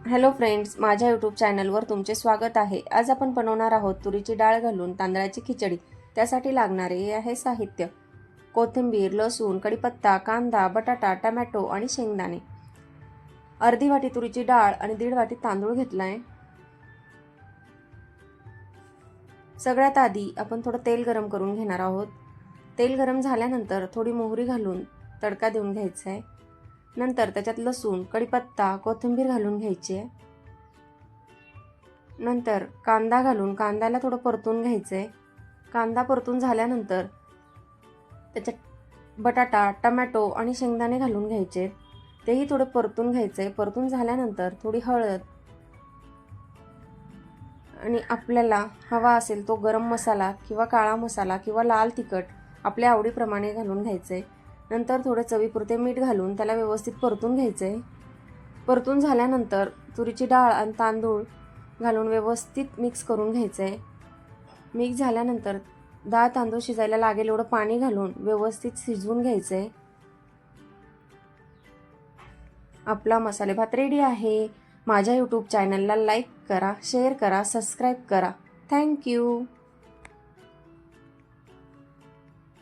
Hello friends, माझ्या YouTube चॅनलवर तुमचे स्वागत आहे। आज आपण बनवणार आहोत तुरीची डाळ घालून तांदळाची खिचडी। त्यासाठी लागणारे हे आहे साहित्य: कोथिंबीर, लसूण, कढीपत्ता, कांदा, बटाटा, टोमॅटो आणि शेंगदाणे। अर्धी वाटी तुरीची डाळ आणि 1.5 वाटी तांदूळ घेतलाय। सगळ्यात आधी आपण थोडं तेल गरम करून घेणार आहोत। तेल गरम झाल्यानंतर थोडी मोहरी घालून तडका देऊन घ्यायचा आहे। नंतर त्याच्यात लसूण, कढीपत्ता, कोथिंबीर घालून घ्यायची आहे। नंतर कांदा घालून कांद्याला थोडं परतून घ्यायचं आहे। कांदा परतून झाल्यानंतर त्याच्यात बटाटा, टोमॅटो आणि शेंगदाणे घालून घ्यायचे। तेही थोडं परतून घ्यायचे। परतून झाल्यानंतर थोडी हळद आणि आपल्याला हवा असेल तो गरम मसाला किंवा काळा मसाला किंवा लाल तिखट आपल्या आवडीप्रमाणे घालून घ्यायचे। नंतर थोडे चवीपुरते मीठ घालून त्याला व्यवस्थित परतून घ्यायचे। परतून झाल्यानंतर तुरीची डाळ आणि तांदूळ घालून व्यवस्थित मिक्स करून घ्यायचे। मिक्स झाल्यानंतर डाळ तांदूळ शिजायला लागेल एवढं पाणी घालून व्यवस्थित शिजवून घ्यायचे। आपला मसाले भात रेडी आहे। माझ्या यूट्यूब चॅनलला लाईक करा, शेअर करा, सबस्क्राईब करा। Thank you.